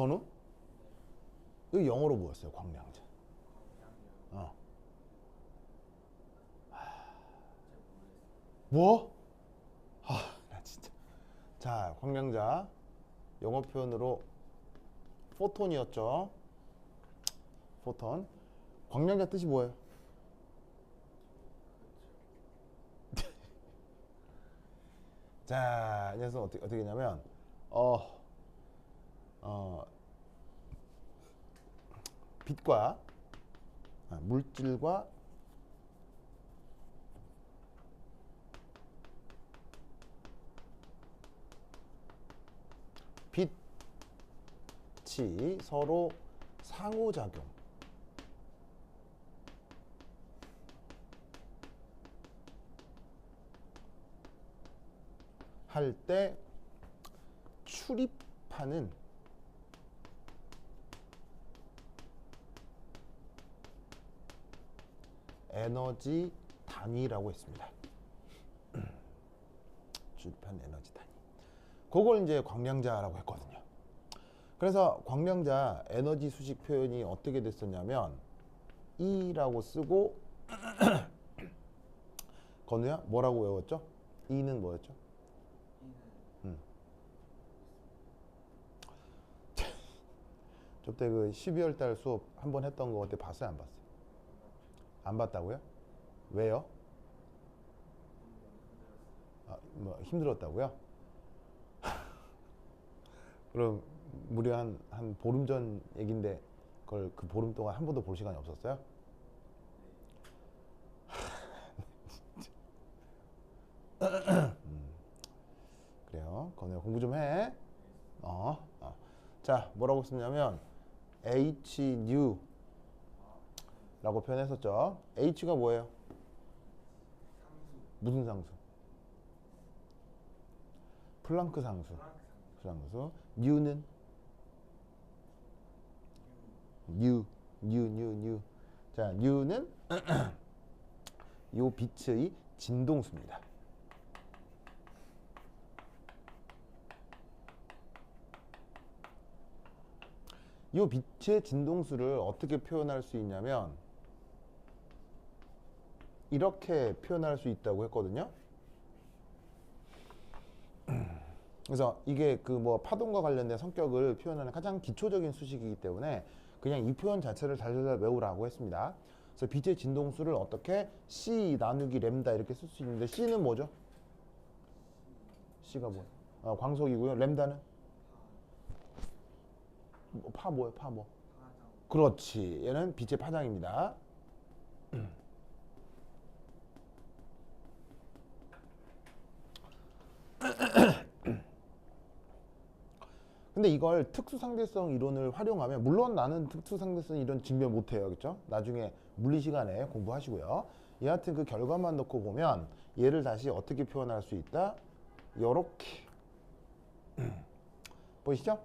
건우? 이거 영어로 뭐였어요? 광량자. 어. 뭐? 아, 나 진짜. 자, 광량자. 영어 표현으로 포톤이었죠. 포톤. 광량자 뜻이 뭐예요? 자, 그래서 어떻게 했냐면, 어, 어, 빛과 물질과 빛이 서로 상호작용 할 때 출입하는 에너지 단위라고 했습니다. 출입한 에너지 단위. 그걸 이제 광량자라고 했거든요. 그래서 광량자 에너지 수식 표현이 어떻게 됐었냐면 E라고 쓰고 건우야 뭐라고 외웠죠? E는 뭐였죠? 저때 그 12월 달 수업 한 번 했던 거 그때 봤어요? 안 봤어요? 안 봤다고요? 왜요? 아, 뭐 힘들었다고요? 그럼 무려 한 보름 전 얘긴데 그걸 그 보름 동안 한 번도 볼 시간이 없었어요? 그래요. 건우야 공부 좀 해. 자, 뭐라고 쓰냐면 H new 라고 표현했었죠. H가 뭐예요? 무슨 상수? 플랑크 상수. 상수. new는 new. 자, new는 요 빛의 진동수입니다. 이 빛의 진동수를 어떻게 표현할 수 있냐면 이렇게 표현할 수 있다고 했거든요. 그래서 이게 그 뭐 파동과 관련된 성격을 표현하는 가장 기초적인 수식이기 때문에 그냥 이 표현 자체를 잘 외우라고 했습니다. 그래서 빛의 진동수를 어떻게 C 나누기 램다 이렇게 쓸 수 있는데 C는 뭐죠? C가 뭐예요? 광속이고요. 램다는? 파 뭐예요? 파 뭐? 그렇지. 얘는 빛의 파장입니다. 근데 이걸 특수상대성 이론을 활용하면 물론 나는 특수상대성 이론 증명 못해요. 그렇죠? 나중에 물리 시간에 공부하시고요. 여하튼 그 결과만 놓고 보면 얘를 다시 어떻게 표현할 수 있다? 요렇게 보이시죠?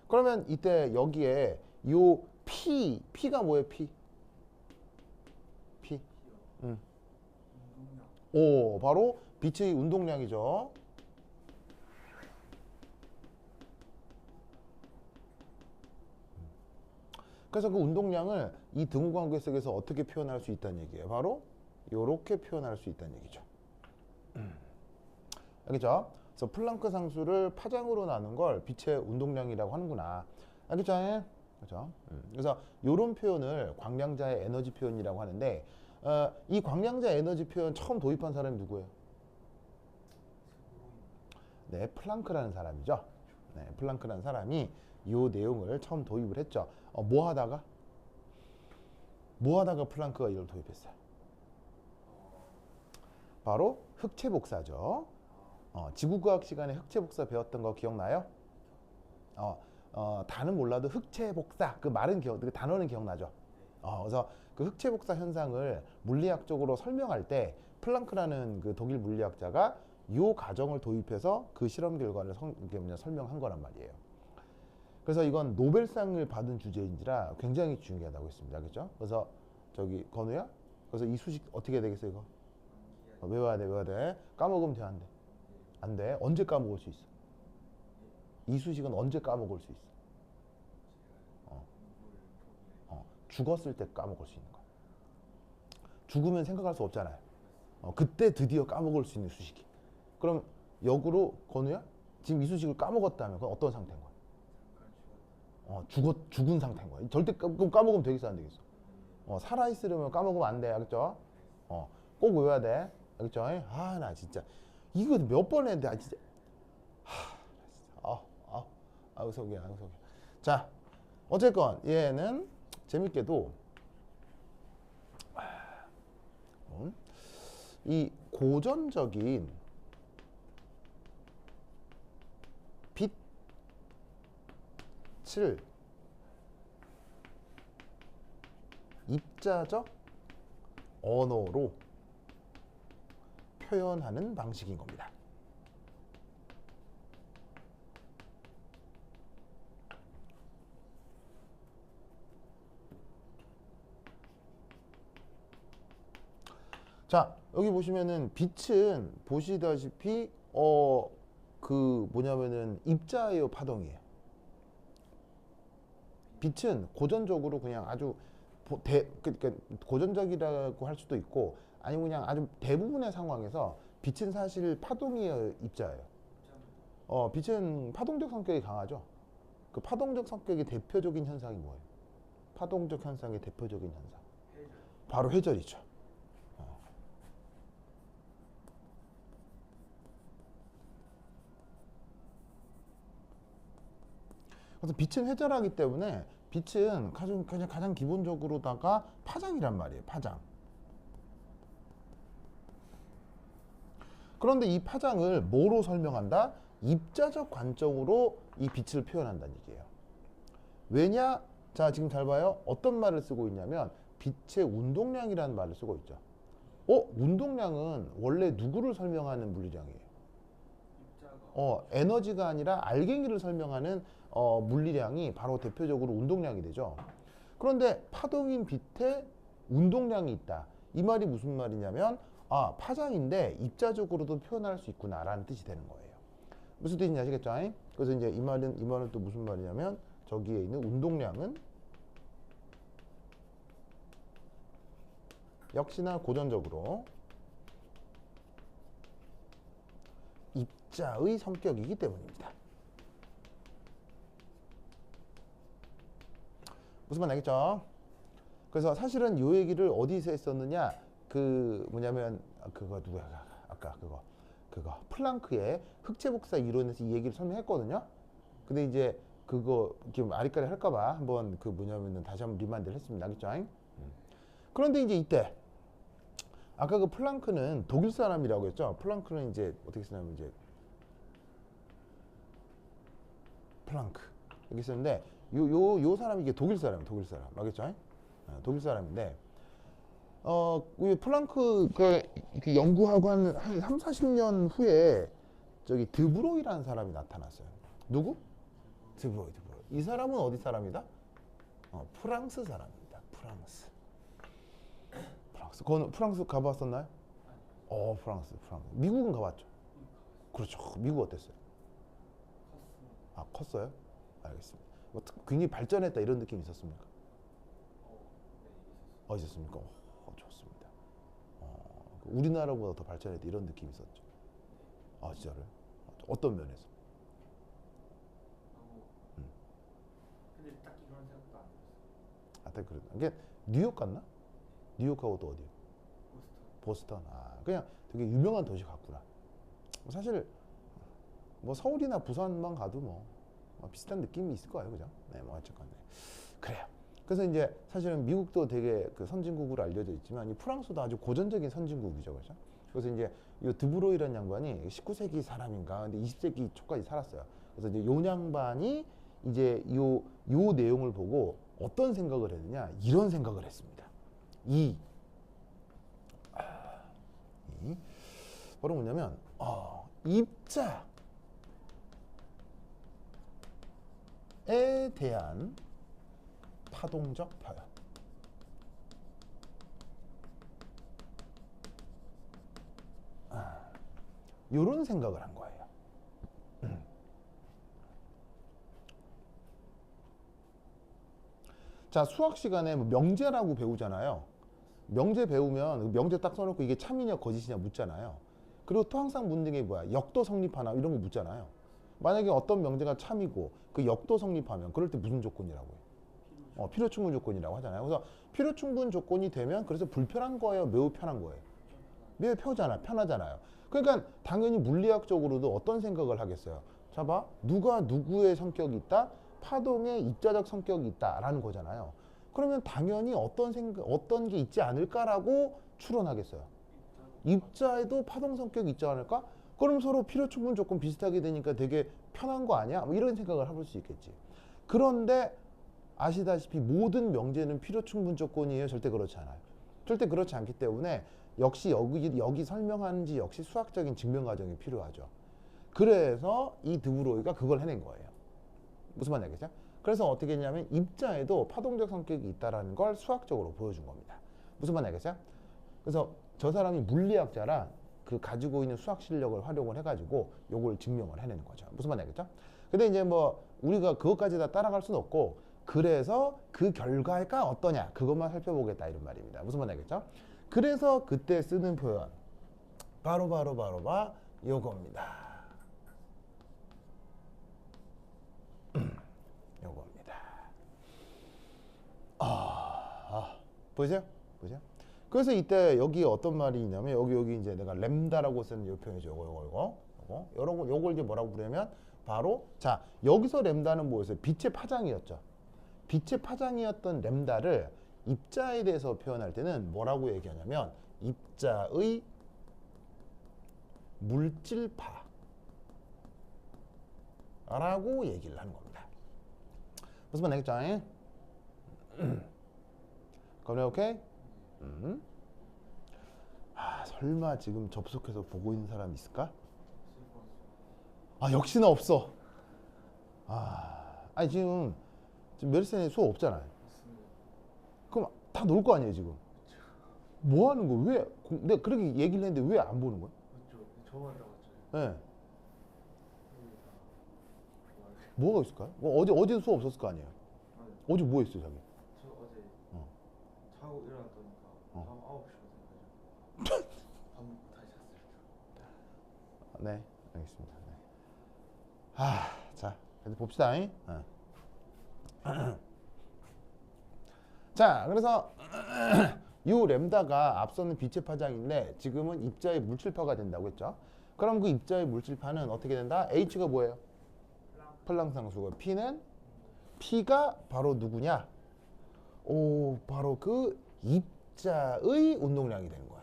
그러면 이때 여기에 요 P가 뭐예요? P? 오, 바로 빛의 운동량이죠. 그래서 그 운동량을 이 등호관계 속에서 어떻게 표현할 수 있다는 얘기예요. 바로 이렇게 표현할 수 있다는 얘기죠. 알겠죠? 그래서 플랑크 상수를 파장으로 나눈 걸 빛의 운동량이라고 하는구나. 알겠죠? 그렇죠? 그래서 이런 표현을 광량자의 에너지 표현이라고 하는데 이 광량자 에너지 표현 처음 도입한 사람이 누구예요? 네, 플랑크라는 사람이죠. 네, 플랑크라는 사람이 이 내용을 처음 도입을 했죠. 뭐 하다가 플랑크가 이걸 도입했어요? 바로 흑체 복사죠. 지구과학 시간에 흑체 복사 배웠던 거 기억나요? 단은 몰라도 흑체 복사 그 말은 그 단어는 기억나죠. 그래서 그 흑체 복사 현상을 물리학적으로 설명할 때 플랑크라는 그 독일 물리학자가 이 과정을 도입해서 그 실험 결과를 설명한 거란 말이에요. 그래서 이건 노벨상을 받은 주제인지라 굉장히 중요하다고 했습니다. 알겠죠? 그래서 저기 건우야? 그래서 이 수식 어떻게 해야 되겠어 이거? 외워야 돼. 까먹으면 돼, 안 돼? 안 돼. 언제 까먹을 수 있어? 이 수식은 언제 까먹을 수 있어? 죽었을 때 까먹을 수 있는 거. 죽으면 생각할 수 없잖아요. 그때 드디어 까먹을 수 있는 수식이. 그럼 역으로 건우야? 지금 이 수식을 까먹었다면 그건 어떤 상태인 거야? 죽은 상태인 거야. 절대 까먹으면 되겠어 안 되겠어? 살아있으려면 까먹으면 안 돼. 알겠죠? 꼭 외워야 돼. 알겠죠? 나 진짜 이거 몇 번 했는데 진짜 아우 속이야. 자, 어쨌건 얘는 재밌게도 이 고전적인 빛을 입자적 언어로 표현하는 방식인 겁니다. 자, 여기 보시면은 빛은 보시다시피 뭐냐면은 입자예요, 파동이에요. 빛은 고전적으로 그냥 아주 그러니까 고전적이라고 할 수도 있고 아니면 그냥 아주 대부분의 상황에서 빛은 사실 파동이에요, 입자예요. 빛은 파동적 성격이 강하죠. 그 파동적 성격의 대표적인 현상이 뭐예요? 파동적 현상의 대표적인 현상. 바로 회전이죠. 그래서 빛은 회전하기 때문에 빛은 그냥 가장 기본적으로다가 파장이란 말이에요. 파장. 그런데 이 파장을 뭐로 설명한다? 입자적 관점으로 이 빛을 표현한다는 얘기예요. 왜냐? 자, 지금 잘 봐요. 어떤 말을 쓰고 있냐면 빛의 운동량이라는 말을 쓰고 있죠. 운동량은 원래 누구를 설명하는 물리량이에요? 에너지가 아니라 알갱이를 설명하는 물리량이 바로 대표적으로 운동량이 되죠. 그런데 파동인 빛에 운동량이 있다. 이 말이 무슨 말이냐면 파장인데 입자적으로도 표현할 수 있구나라는 뜻이 되는 거예요. 무슨 뜻인지 아시겠죠? 그래서 이제 이 말은 또 무슨 말이냐면 저기에 있는 운동량은 역시나 고전적으로 입자의 성격이기 때문입니다. 무슨 말 알겠죠? 그래서 사실은 이 얘기를 어디서 했었느냐? 뭐냐면 그거 누구야? 아까 그거 플랑크의 흑체 복사 이론에서 이 얘기를 설명했거든요. 근데 이제 그거 지금 아리까리 할까봐 한번 뭐냐면은 다시 한번 리마인드를 했습니다. 알겠죠? 그런데 이제 이때 아까 그 플랑크는 독일 사람이라고 했죠. 플랑크는 이제 어떻게 쓰냐면 이제 플랑크 여기 있었는데 요 사람이 이게 독일 사람 알겠죠? 독일 사람인데 플랑크가 연구하고 한 3, 40년 후에 저기 드브로이라는 사람이 나타났어요. 누구? 드브로이. 이 사람은 어디 사람이다? 프랑스 사람입니다. 프랑스. 프랑스 가봤었나요? 프랑스. 미국은 가봤죠? 그렇죠. 미국 어땠어요? 컸어요? 알겠습니다. 굉장히 발전했다 이런 느낌이 있었습니까? 있었습니까? 좋습니다. 우리나라보다 더 발전했다 이런 느낌이 있었죠. 진짜로요? 어떤 면에서? 근데 딱히 그런 생각도 안 들었어요. 딱 그래. 이게 뉴욕 갔나? 뉴욕하고 또 어디요? 보스턴. 그냥 되게 유명한 도시 같구나. 사실 뭐 서울이나 부산만 가도 뭐 비슷한 느낌이 있을 거예요, 그죠? 네, 뭐 어쨌건 그래요. 그래서 이제 사실은 미국도 되게 그 선진국으로 알려져 있지만 이 프랑스도 아주 고전적인 선진국이죠, 그죠? 그래서 이제 이 드브로이라는 양반이 19세기 사람인가, 근데 20세기 초까지 살았어요. 그래서 이제 요 양반이 이제 요 내용을 보고 어떤 생각을 했느냐, 이런 생각을 했습니다. 바로 뭐냐면 입자에 대한 파동적 표현. 이런 생각을 한 거예요. 자, 수학 시간에 뭐 명제라고 배우잖아요. 명제 배우면 명제 딱 써놓고 이게 참이냐 거짓이냐 묻잖아요. 그리고 또 항상 묻는 게 뭐야? 역도 성립하나 이런 거 묻잖아요. 만약에 어떤 명제가 참이고 그 역도 성립하면 그럴 때 무슨 조건이라고 해요? 필요 충분 조건이라고 하잖아요. 그래서 필요 충분 조건이 되면 그래서 불편한 거예요? 매우 편한 거예요? 매우 편하잖아요. 그러니까 당연히 물리학적으로도 어떤 생각을 하겠어요? 자 봐. 누가 누구의 성격이 있다? 파동의 입자적 성격이 있다라는 거잖아요. 그러면 당연히 어떤 게 있지 않을까라고 추론하겠어요. 입자에도 파동 성격이 있지 않을까? 그럼 서로 필요 충분 조건 비슷하게 되니까 되게 편한 거 아니야? 뭐 이런 생각을 해볼 수 있겠지. 그런데 아시다시피 모든 명제는 필요 충분 조건이에요? 절대 그렇지 않아요. 절대 그렇지 않기 때문에 역시 여기 설명하는지 역시 수학적인 증명 과정이 필요하죠. 그래서 이 드브로이가 그걸 해낸 거예요. 무슨 말이겠죠? 그래서 어떻게 했냐면 입자에도 파동적 성격이 있다는 걸 수학적으로 보여준 겁니다. 무슨 말이겠죠? 그래서 저 사람이 물리학자라 그 가지고 있는 수학 실력을 활용을 해가지고 요걸 증명을 해내는 거죠. 무슨 말이겠죠? 근데 이제 뭐 우리가 그것까지 다 따라갈 수는 없고 그래서 그 결과가 어떠냐 그것만 살펴보겠다 이런 말입니다. 무슨 말이겠죠? 그래서 그때 쓰는 표현 바로 요겁니다. 요겁니다. 보이세요? 보이세요? 그래서 이때 여기 어떤 말이 있냐면 여기 이제 내가 램다라고 쓰는 이 표현이죠. 요걸 이제 뭐라고 부르냐면 바로 자 여기서 램다는 뭐였어요? 빛의 파장이었죠. 빛의 파장이었던 램다를 입자에 대해서 표현할 때는 뭐라고 얘기하냐면 입자의 물질파라고 얘기를 하는 겁니다. 무슨 말 알겠죠? 그럼 오케이? 설마 지금 접속해서 보고 있는 사람 있을까? 역시나 없어. 아니 지금 메르센에 수업 없잖아요. 그럼 다 놀 거 아니에요 지금? 뭐 하는 거야? 왜? 내가 그렇게 얘기를 했는데 왜 안 보는 거야? 맞죠. 저만 나왔죠. 네. 뭐가 있을까요? 어제도 수업 없었을 거 아니에요? 어제 뭐 했어요 자기? 저 어제 자고 일어났더니까 밤 9시거든요. 밥 먹고 다시 잤어요. 네, 알겠습니다. 네. 자, 계속 봅시다. 자, 그래서 이 램다가 앞서는 빛의 파장인데 지금은 입자의 물질파가 된다고 했죠. 그럼 그 입자의 물질파는 어떻게 된다? H가 뭐예요? 플랑크 상수고 P가 바로 누구냐? 바로 그 입자의 운동량이 되는 거예요.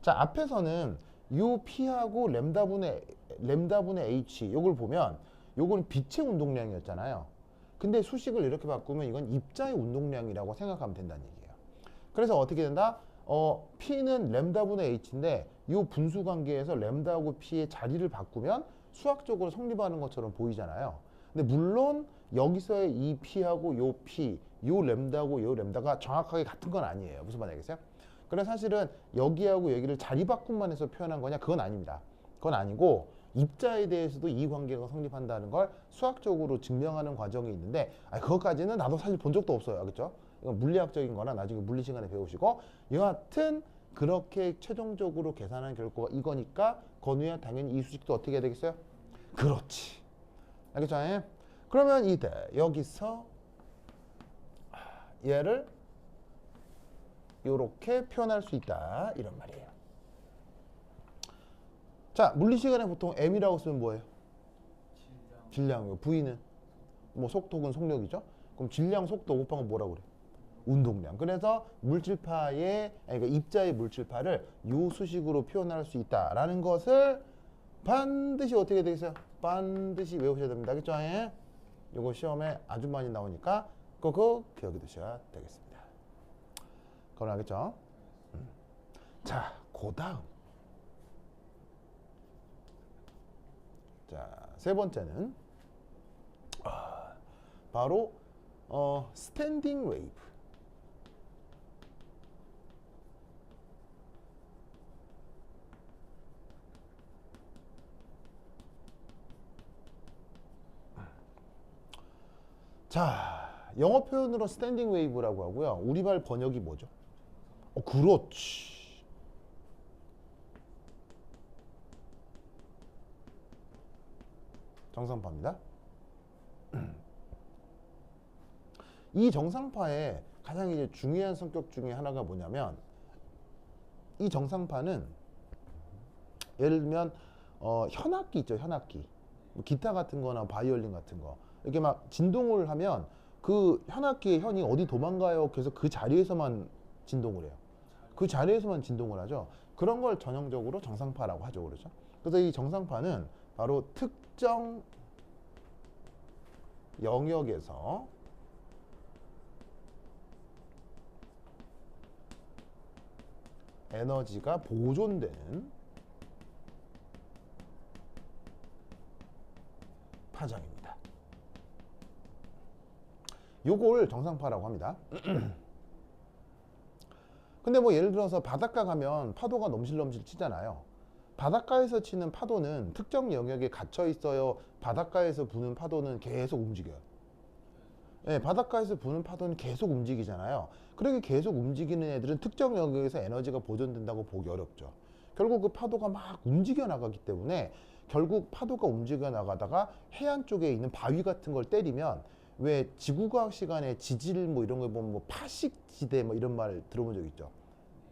자, 앞에서는 요 P하고 램다분의 H 요걸 보면 요건 빛의 운동량이었잖아요. 근데 수식을 이렇게 바꾸면 이건 입자의 운동량이라고 생각하면 된다는 얘기예요. 그래서 어떻게 된다? P는 램다분의 H인데 요 분수 관계에서 램다하고 P의 자리를 바꾸면 수학적으로 성립하는 것처럼 보이잖아요. 근데 물론 여기서의 이 P하고 요 P, 요 램다하고 요 램다가 정확하게 같은 건 아니에요. 무슨 말이겠어요? 그래서 사실은 여기하고 여기를 자리 바꿈만 해서 표현한 거냐? 그건 아닙니다. 그건 아니고 입자에 대해서도 이 관계가 성립한다는 걸 수학적으로 증명하는 과정이 있는데 그것까지는 나도 사실 본 적도 없어요. 알겠죠? 이건 물리학적인 거나 나중에 물리 시간에 배우시고 여하튼 그렇게 최종적으로 계산한 결과가 이거니까 건우야 당연히 이 수식도 어떻게 해야 되겠어요? 그렇지. 알겠죠? 그러면 이때 여기서 얘를 이렇게 표현할 수 있다 이런 말이에요. 자, 물리 시간에 보통 m이라고 쓰면 뭐예요? 질량이요. V는 뭐 속도 혹은 속력이죠. 그럼 질량, 속도 곱하면 뭐라고 그래? 운동량. 그래서 그러니까 입자의 물질파를 요 수식으로 표현할 수 있다라는 것을 반드시 어떻게 되겠어요? 반드시 외우셔야 됩니다. 알겠죠? 요거 시험에 아주 많이 나오니까 그거 기억해 두셔야 되겠습니다. 그럼 알겠죠? 자, 그 다음. 자, 세 번째는 바로 스탠딩 웨이브. 자, 영어 표현으로 스탠딩 웨이브라고 하고요. 우리말 번역이 뭐죠? 그렇지. 정상파입니다. 이 정상파의 가장 이제 중요한 성격 중에 하나가 뭐냐면 이 정상파는 예를 들면 현악기 있죠, 현악기. 뭐 기타 같은 거나 바이올린 같은 거. 이렇게 막 진동을 하면 그 현악기의 현이 어디 도망가요? 그래서 그 자리에서만 진동을 해요. 그 자리에서만 진동을 하죠. 그런 걸 전형적으로 정상파라고 하죠. 그렇죠? 그래서 이 정상파는 바로 특정 영역에서 에너지가 보존되는 파장입니다. 요걸 정상파라고 합니다. 근데 뭐 예를 들어서 바닷가 가면 파도가 넘실넘실 치잖아요. 바닷가에서 치는 파도는 특정 영역에 갇혀 있어요. 바닷가에서 부는 파도는 계속 움직여요. 네, 바닷가에서 부는 파도는 계속 움직이잖아요. 그렇게 계속 움직이는 애들은 특정 영역에서 에너지가 보존된다고 보기 어렵죠. 결국 그 파도가 막 움직여 나가기 때문에 결국 파도가 움직여 나가다가 해안 쪽에 있는 바위 같은 걸 때리면 왜 지구과학 시간에 지질 뭐 이런 거 보면 뭐 파식지대 뭐 이런 말 들어본 적 있죠.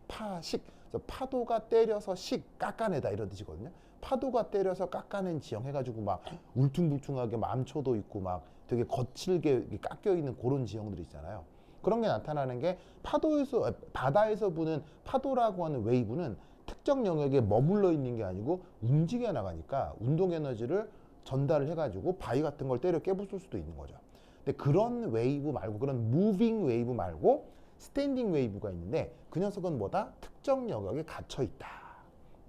파식. 그래서 파도가 때려서 식 깎아내다 이런 뜻이거든요. 파도가 때려서 깎아낸 지형 해가지고 막 울퉁불퉁하게 암초도 있고 막 되게 거칠게 깎여 있는 그런 지형들이 있잖아요. 그런 게 나타나는 게 파도에서 바다에서 부는 파도라고 하는 웨이브는 특정 영역에 머물러 있는 게 아니고 움직여 나가니까 운동 에너지를 전달을 해가지고 바위 같은 걸 때려 깨부술 수도 있는 거죠. 근데 그런 웨이브 말고 그런 무빙 웨이브 말고 스탠딩 웨이브가 있는데 그 녀석은 뭐다? 특정 영역에 갇혀 있다.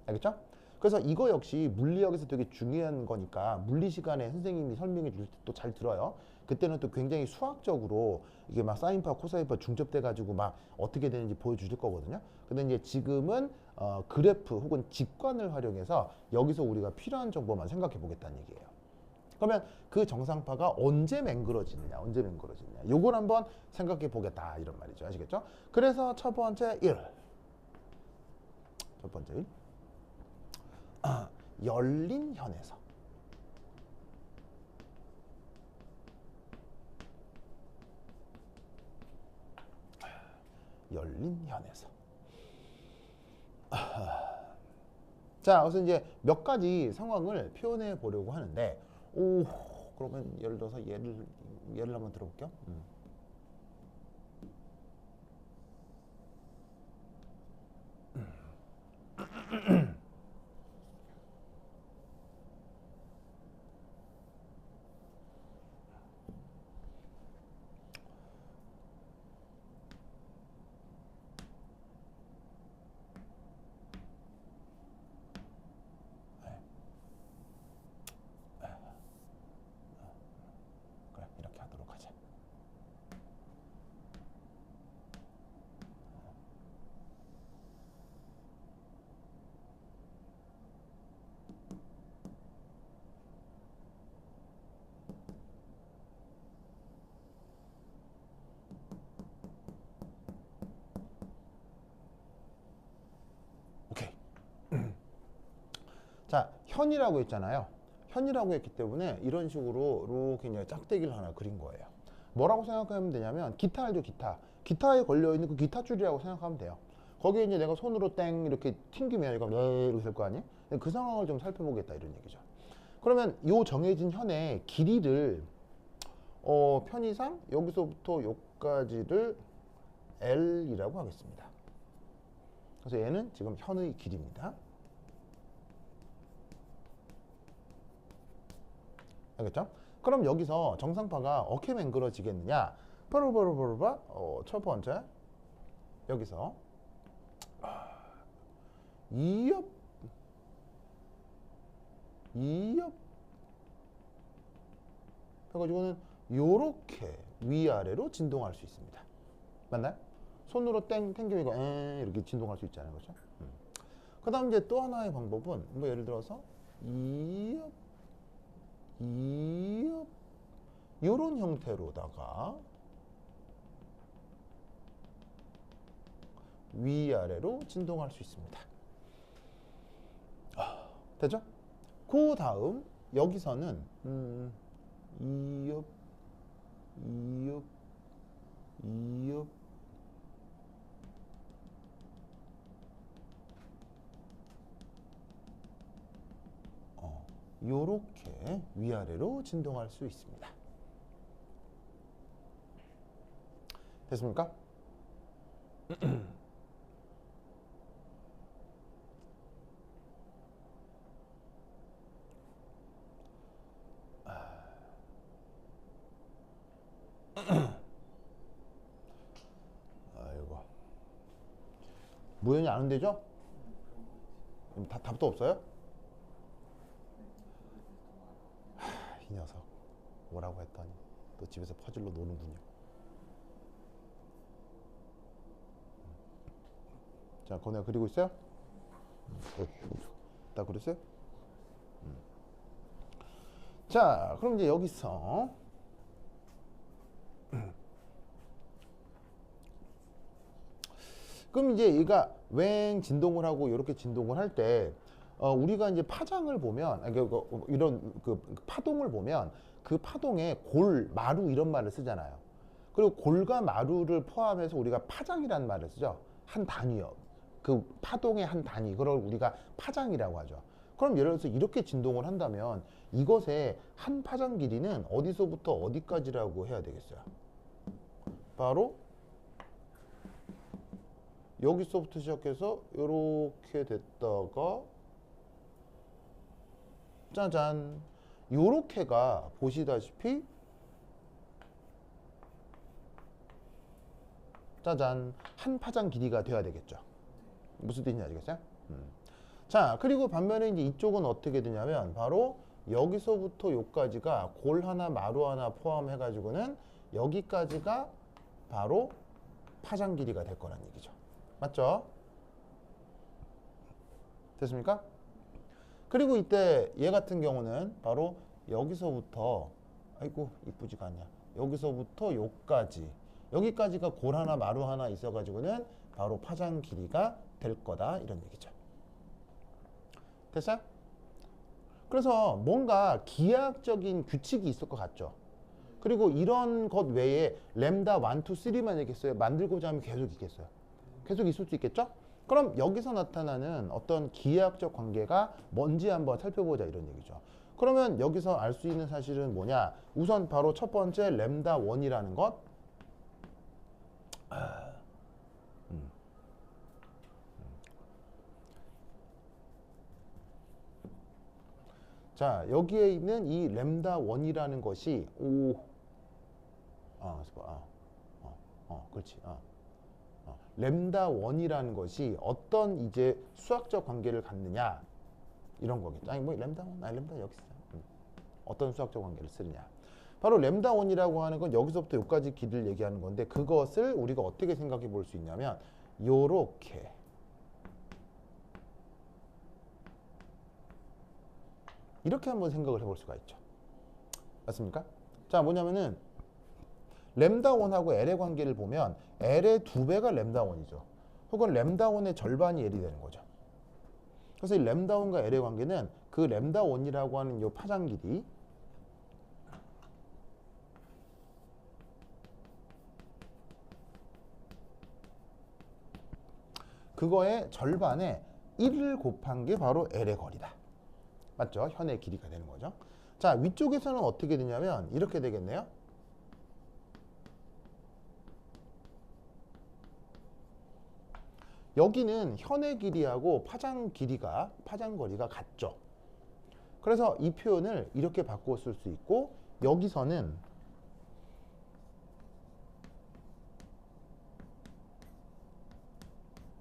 알겠죠? 그래서 이거 역시 물리학에서 되게 중요한 거니까 물리 시간에 선생님이 설명해 줄 때 또 잘 들어요. 그때는 또 굉장히 수학적으로 이게 막 사인파, 코사인파 중첩돼 가지고 막 어떻게 되는지 보여주실 거거든요. 근데 이제 지금은 그래프 혹은 직관을 활용해서 여기서 우리가 필요한 정보만 생각해 보겠다는 얘기예요. 그러면 그 정상파가 언제 맹그러지느냐, 언제 맹그러지느냐. 요걸 한번 생각해 보겠다 이런 말이죠. 아시겠죠? 그래서 첫 번째 1. 첫 번째 1. 열린 현에서 열린 현에서 자, 그래서 이제 몇 가지 상황을 표현해 보려고 하는데 그러면 예를 들어서 예를 한번 들어볼게요. 그래, 이렇게 하도록 하자. 오케이. 자, 현이라고 했잖아요. 현이라고 했기 때문에 이런 식으로 이렇게 이제 짝대기를 하나 그린 거예요. 뭐라고 생각하면 되냐면 기타 알죠, 기타. 기타에 걸려 있는 그 기타 줄이라고 생각하면 돼요. 거기에 이제 내가 손으로 땡 이렇게 튕기면 이거 이렇게 될 거 아니에요? 그 상황을 좀 살펴보겠다 이런 얘기죠. 그러면 요 정해진 현의 길이를 편의상 여기서부터 여기까지를 L이라고 하겠습니다. 그래서 얘는 지금 현의 길이입니다. 알겠죠? 그럼 여기서 정상파가 어떻게 맹그러지겠느냐? 바로바로바로바 첫 번째 여기서 이엽 해가지고는 요렇게 위아래로 진동할 수 있습니다. 맞나요? 손으로 땡기면 이거 이렇게 진동할 수 있잖아요. 그렇죠? 그 다음 이제 또 하나의 방법은 뭐 예를 들어서 이엽 이런 형태로다가 위아래로 진동할 수 있습니다. 되죠? 그 다음 여기서는 이읍, 이읍, 이읍, 요렇게 위아래로 진동할 수 있습니다. 됐습니까? 아이고, 무연이 안 온대죠? 답도 없어요? 이 녀석 뭐라고 했더니 또 집에서 퍼즐로 노는군요. 자, 건우야 그리고 있어요? 다 그렸어요? 자, 그럼 이제 여기서 그럼 이제 얘가 웽 진동을 하고 이렇게 진동을 할 때 우리가 이제 파장을 보면 이런 그 파동을 보면 그 파동에 골, 마루 이런 말을 쓰잖아요. 그리고 골과 마루를 포함해서 우리가 파장이라는 말을 쓰죠. 한 단위요. 그 파동의 한 단위. 그걸 우리가 파장이라고 하죠. 그럼 예를 들어서 이렇게 진동을 한다면 이것의 한 파장 길이는 어디서부터 어디까지라고 해야 되겠어요? 바로 여기서부터 시작해서 이렇게 됐다가 짜잔, 요렇게가 보시다시피 짜잔, 한 파장 길이가 돼야 되겠죠. 무슨 뜻인지 아시겠어요? 자, 그리고 반면에 이제 이쪽은 어떻게 되냐면 바로 여기서부터 여기까지가 골 하나, 마루 하나 포함해 가지고는 여기까지가 바로 파장 길이가 될 거란 얘기죠. 맞죠? 됐습니까? 그리고 이때 얘 같은 경우는 바로 여기서부터, 아이고 이쁘지가 않냐, 여기서부터 여기까지, 여기까지가 골 하나 마루 하나 있어 가지고는 바로 파장 길이가 될 거다, 이런 얘기죠. 됐어요? 그래서 뭔가 기하학적인 규칙이 있을 것 같죠. 그리고 이런 것 외에 램다 1, 2, 3만 얘기했어요. 만들고자 하면 계속 있겠어요. 계속 있을 수 있겠죠? 그럼 여기서 나타나는 어떤 기하학적 관계가 뭔지 한번 살펴보자, 이런 얘기죠. 그러면 여기서 알 수 있는 사실은 뭐냐? 우선 바로 첫 번째 램다 1이라는 것. 자, 여기에 있는 이 램다 1이라는 것이 그렇지. 램다 1이라는 것이 어떤 이제 수학적 관계를 갖느냐, 이런 거겠죠. 아니 뭐 램다 1, 램다 여기 있어요. 어떤 수학적 관계를 쓰느냐. 바로 램다 1이라고 하는 건 여기서부터 여기까지 길이를 얘기하는 건데, 그것을 우리가 어떻게 생각해 볼 수 있냐면 요렇게 이렇게 한번 생각을 해볼 수가 있죠. 맞습니까? 자, 뭐냐면은 램다 1하고 L의 관계를 보면 L의 2배가 램다 1이죠. 혹은 램다 1의 절반이 L이 되는 거죠. 그래서 이 램다 1과 L의 관계는 그 램다 1이라고 하는 이 파장 길이, 그거의 절반에 1을 곱한 게 바로 L의 거리다. 맞죠? 현의 길이가 되는 거죠. 자, 위쪽에서는 어떻게 되냐면 이렇게 되겠네요. 여기는 현의 길이하고 파장 길이가, 파장 거리가 같죠. 그래서 이 표현을 이렇게 바꾸어 쓸 수 있고, 여기서는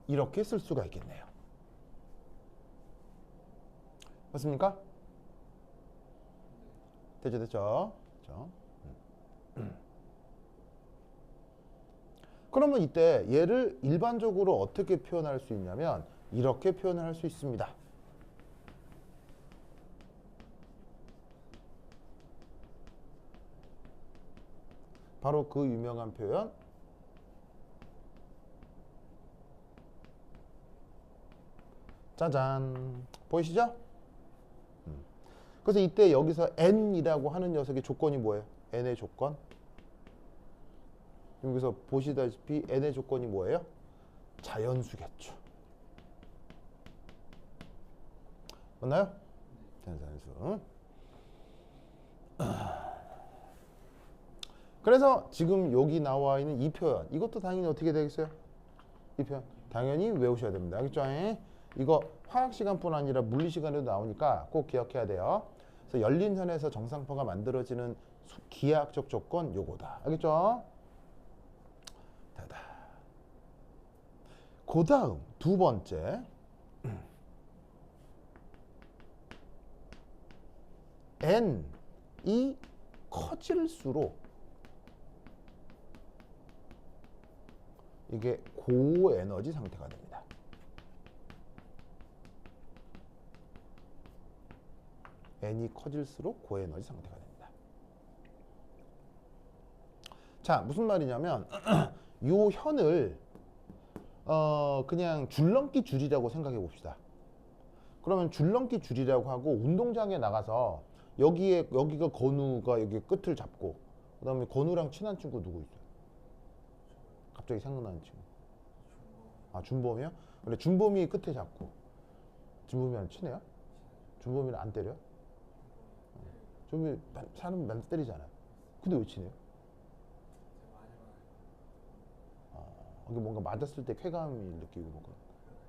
이렇게 쓸 수가 있겠네요. 맞습니까? 됐죠, 됐죠. 그렇죠? 그러면 이때 얘를 일반적으로 어떻게 표현할 수 있냐면 이렇게 표현을 할 수 있습니다. 바로 그 유명한 표현 짜잔 보이시죠? 그래서 이때 여기서 n이라고 하는 녀석의 조건이 뭐예요? n의 조건 여기서 보시다시피 n의 조건이 뭐예요? 자연수겠죠. 맞나요? 자연수. 그래서 지금 여기 나와 있는 이 표현 이것도 당연히 어떻게 되겠어요? 이 표현 당연히 외우셔야 됩니다. 알겠죠? 이거 화학 시간뿐 아니라 물리 시간에도 나오니까 꼭 기억해야 돼요. 그래서 열린 현에서 정상파가 만들어지는 기하학적 조건 요거다. 알겠죠? 그 다음 두 번째 n이 커질수록 이게 고에너지 상태가 됩니다. n이 커질수록 고에너지 상태가 됩니다. 자, 무슨 말이냐면 요 현을 그냥 줄넘기 줄이라고 생각해 봅시다. 그러면 줄넘기 줄이라고 하고 운동장에 나가서 여기가 건우가 여기 끝을 잡고 그다음에 건우랑 친한 친구 누구 있어요? 갑자기 생각나는 친구. 아, 준범이요? 근데 준범이 끝에 잡고 준범이랑 친해요? 준범이는 안 때려? 준범이 사람 맨날 때리잖아요. 근데 왜 친해요? 이게 뭔가 맞았을 때 쾌감이 느끼고 뭐 그런.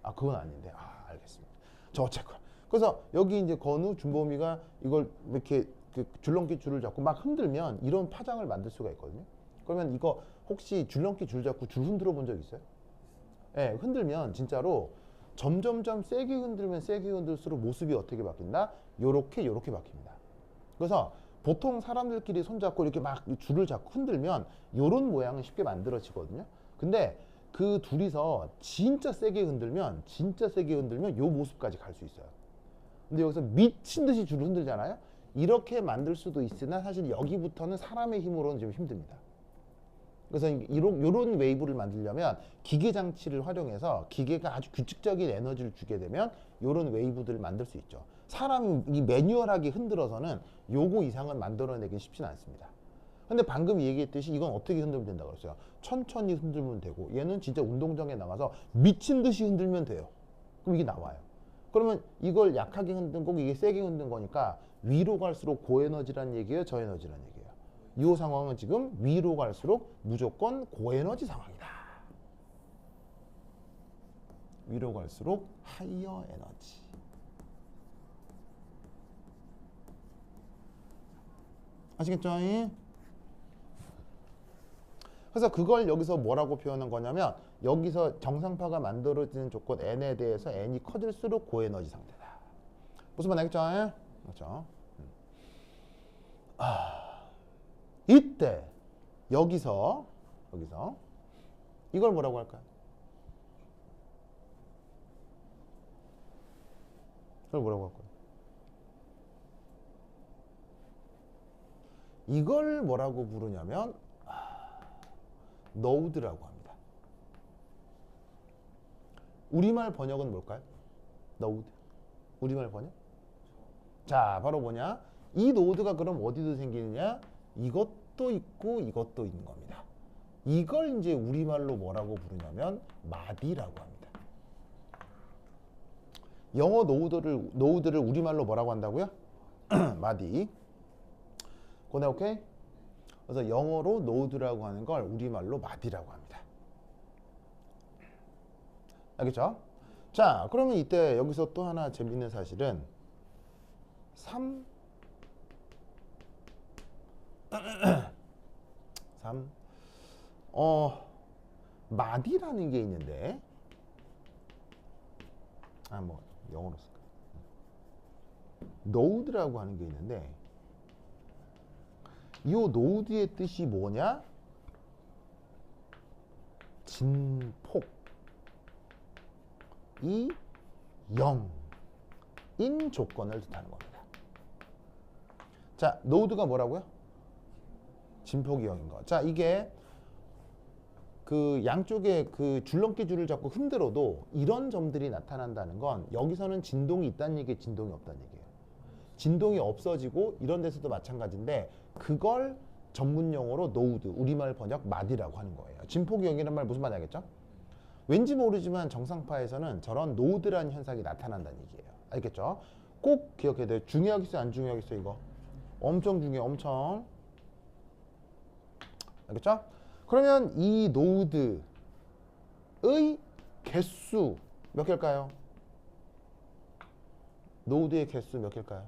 아, 그건 아닌데. 아, 알겠습니다. 저 어쨌건. 그래서 여기 이제 건우, 준범이가 이걸 이렇게 그 줄넘기 줄을 잡고 막 흔들면 이런 파장을 만들 수가 있거든요. 그러면 이거 혹시 줄넘기 줄 잡고 줄 흔들어 본 적 있어요? 예, 네, 흔들면 진짜로 점점점 세게 흔들면 세게 흔들수록 모습이 어떻게 바뀐다? 요렇게 바뀝니다. 그래서 보통 사람들끼리 손잡고 이렇게 막 줄을 잡고 흔들면 요런 모양은 쉽게 만들어지거든요. 근데 그 둘이서 진짜 세게 흔들면 요 모습까지 갈 수 있어요. 근데 여기서 미친 듯이 줄을 흔들잖아요. 이렇게 만들 수도 있으나 사실 여기부터는 사람의 힘으로는 좀 힘듭니다. 그래서 이런 웨이브를 만들려면 기계 장치를 활용해서 기계가 아주 규칙적인 에너지를 주게 되면 이런 웨이브들을 만들 수 있죠. 사람이 이 매뉴얼하게 흔들어서는 요거 이상은 만들어내기 쉽지는 않습니다. 근데 방금 얘기했듯이 이건 어떻게 흔들면 된다고 그랬어요? 천천히 흔들면 되고 얘는 진짜 운동장에 나가서 미친 듯이 흔들면 돼요. 그럼 이게 나와요. 그러면 이걸 약하게 흔든 거고 이게 세게 흔든 거니까 위로 갈수록 고에너지란 얘기예요? 저에너지란 얘기예요? 이 상황은 지금 위로 갈수록 무조건 고에너지 상황이다. 위로 갈수록 하이어 에너지. 아시겠죠? 그래서 그걸 여기서 뭐라고 표현한 거냐면 여기서 정상파가 만들어지는 조건 n에 대해서 n이 커질수록 고에너지 상태다. 무슨 말 알겠죠? 그렇죠? 이때 여기서 이걸 뭐라고 할까요? 이걸 뭐라고 할까요? 이걸 뭐라고 부르냐면 노드라고 합니다. 우리말 번역은 뭘까요? 노드. 우리말 번역? 자, 바로 뭐냐? 이 노드가 그럼 어디도 생기느냐? 이것도 있고 이것도 있는 겁니다. 이걸 이제 우리말로 뭐라고 부르냐면 마디라고 합니다. 영어 노드를 우리말로 뭐라고 한다고요? 마디. 고나 오케이? 그래서 영어로 노드라고 하는 걸 우리말로 마디라고 합니다. 알겠죠? 자, 그러면 이때 여기서 또 하나 재밌는 사실은 3 마디라는 게 있는데 뭐 영어로 쓸까? 노드라고 하는 게 있는데 이 노드의 뜻이 뭐냐? 진폭이 0인 조건을 뜻하는 겁니다. 자, 노드가 뭐라고요? 진폭이형인 거. 자, 이게 그 양쪽에 그 줄넘기 줄을 잡고 흔들어도 이런 점들이 나타난다는 건 여기서는 진동이 있다는 얘기에 진동이 없다는 얘기예요. 진동이 없어지고 이런 데서도 마찬가지인데 그걸 전문 용어로 노우드, 우리말 번역 마디라고 하는 거예요. 진폭이형이란 말 무슨 말인지 알겠죠? 왠지 모르지만 정상파에서는 저런 노우드라는 현상이 나타난다는 얘기예요. 알겠죠? 꼭 기억해야 돼요. 중요하겠어요? 안 중요하겠어요? 이거 엄청 중요해. 엄청. 알겠죠? 그러면 이 노드의 개수 몇 개일까요? 노드의 개수 몇 개일까요?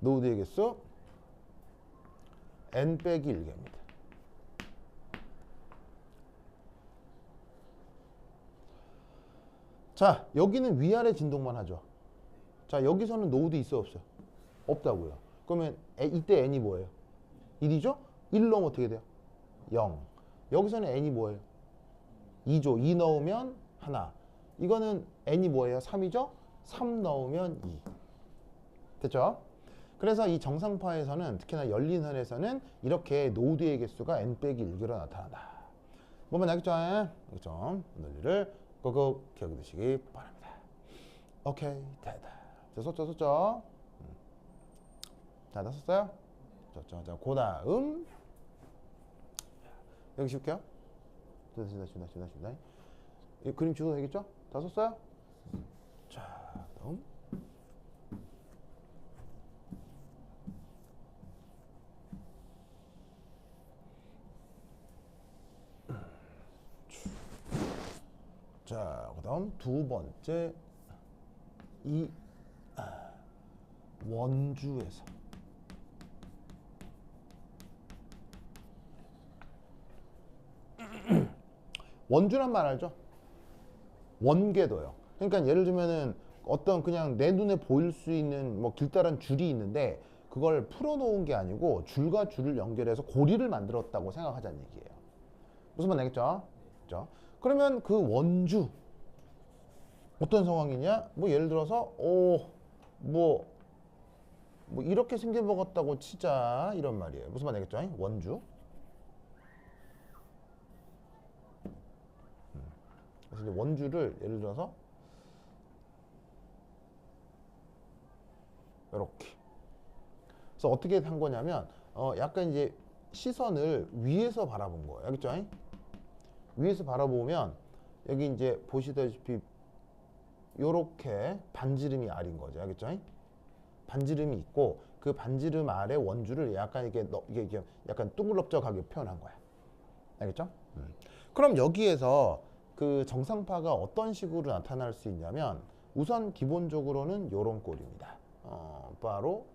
노드의 개수 n 빼기 1개입니다. 자, 여기는 위아래 진동만 하죠. 자, 여기서는 노드 있어 없어요? 없다고요. 그러면 이때 n이 뭐예요? 1이죠? 1 넣으면 어떻게 돼요? 0. 여기서는 n이 뭐예요? 2죠. 2 넣으면 하나. 이거는 n이 뭐예요? 3이죠? 3 넣으면 2. 됐죠? 그래서 이 정상파에서는 특히나 열린 선에서는 이렇게 노드의 개수가 n 빼기 1개로 나타난다. 뭐만 알겠죠? 알겠죠? 논리를 꼭꼭 기억해 두시기 바랍니다. 오케이, 됐다. 자, 썼죠? 자, 다 썼어요? 좋죠. 자, 그 다음 여기 쉴게요. 이 그림 지워도 되겠죠? 다 썼어요? 자, 다음 자, 그 다음 두 번째 이 원주에서 원주란 말 알죠? 원궤도요. 그러니까 예를 들면은 어떤 그냥 내 눈에 보일 수 있는 뭐 길다란 줄이 있는데 그걸 풀어놓은 게 아니고 줄과 줄을 연결해서 고리를 만들었다고 생각하자는 얘기예요. 무슨 말 알겠죠? 그렇죠? 그러면 그 원주 어떤 상황이냐? 뭐 예를 들어서 뭐 이렇게 생겨먹었다고 치자 이런 말이에요. 무슨 말 알겠죠? 원주. 그래서 이제 원주를 예를 들어서 이렇게. 그래서 어떻게 한 거냐면 약간 이제 시선을 위에서 바라본 거예요. 알겠죠? 위에서 바라보면 여기 이제 보시다시피 요렇게 반지름이 R인 거죠. 알겠죠? 반지름이 있고 그 반지름 아래 원주를 약간 이게 약간 둥글럽적하게 표현한 거야. 알겠죠? 그럼 여기에서 그 정상파가 어떤 식으로 나타날 수 있냐면 우선 기본적으로는 요런 꼴입니다. 바로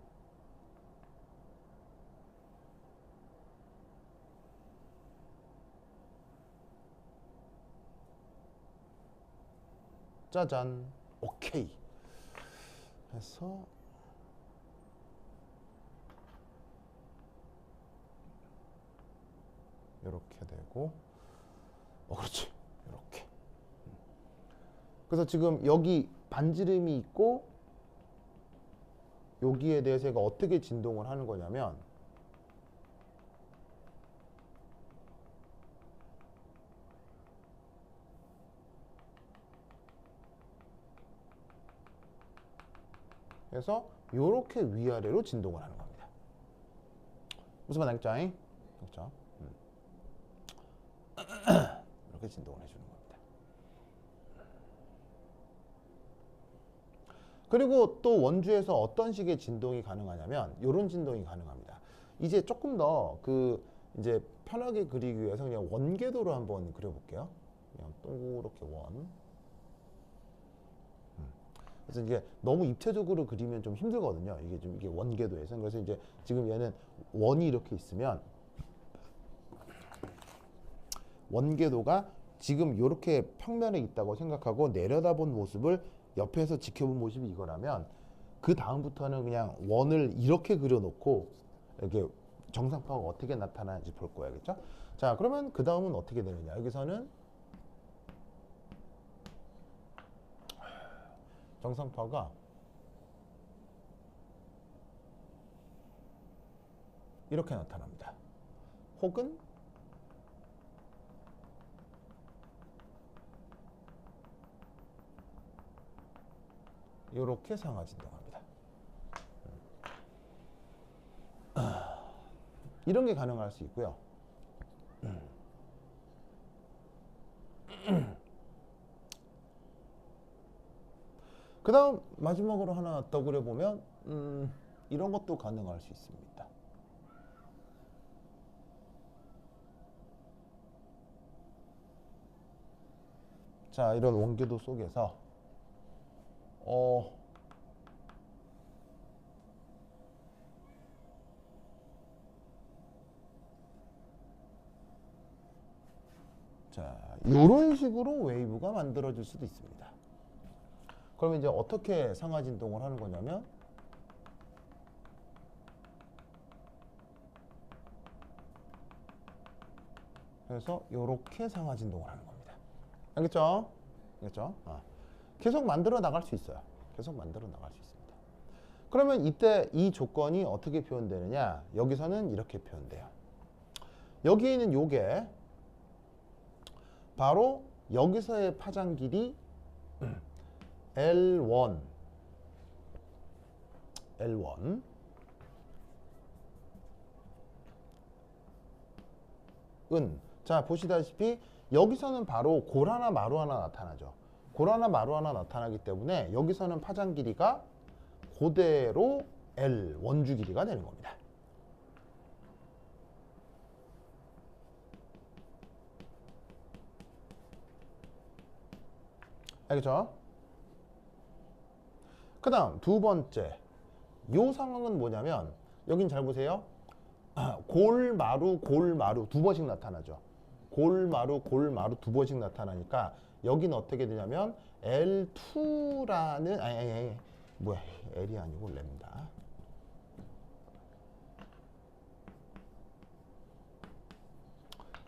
짜잔, 오케이 해서 이렇게 되고 그렇지, 이렇게. 그래서 지금 여기 반지름이 있고 여기에 대해서 얘가 어떻게 진동을 하는 거냐면 그래서 이렇게 위아래로 진동을 하는 겁니다. 무슨 말 알겠죠? 그렇죠? 이렇게 진동을 해주는 겁니다. 그리고 또 원주에서 어떤 식의 진동이 가능하냐면 이런 진동이 가능합니다. 이제 조금 더 이제 편하게 그리기 위해서 그냥 원궤도로 한번 그려볼게요. 그냥 동그랗게 원. 그래서 이게 너무 입체적으로 그리면 좀 힘들거든요. 이게 원궤도에서. 그래서 이제 지금 얘는 원이 이렇게 있으면 원궤도가 지금 이렇게 평면에 있다고 생각하고 내려다본 모습을 옆에서 지켜본 모습이 이거라면 그 다음부터는 그냥 원을 이렇게 그려놓고 이렇게 정상파가 어떻게 나타나는지 볼 거야. 알겠죠? 자, 그러면 그 다음은 어떻게 되느냐. 여기서는 정상파가 이렇게 나타납니다. 혹은 이렇게 상하진동합니다. 이런 게 가능할 수 있고요. 그 다음 마지막으로 하나 더 그려보면 이런 것도 가능할 수 있습니다. 자, 이런 원궤도 속에서 자, 이런 식으로 웨이브가 만들어질 수도 있습니다. 그러면 이제 어떻게 상하진동을 하는 거냐면 그래서 이렇게 상하진동을 하는 겁니다. 알겠죠? 알겠죠? 계속 만들어 나갈 수 있어요. 계속 만들어 나갈 수 있습니다. 그러면 이때 이 조건이 어떻게 표현되느냐? 여기서는 이렇게 표현돼요. 여기에 있는 요게 바로 여기서의 파장 길이 L1 은 자 보시다시피 여기서는 바로 골 하나 마루 하나 나타나죠. 골 하나 마루 하나 나타나기 때문에 여기서는 파장 길이가 그대로 L 원주 길이가 되는 겁니다. 알겠죠? 그 다음 두 번째 요 상황은 뭐냐면 여긴 잘 보세요. 골마루 골마루 두 번씩 나타나죠. 골마루 골마루 두 번씩 나타나니까 여기는 어떻게 되냐면 L2라는 아니 뭐야 L이 아니고 램다.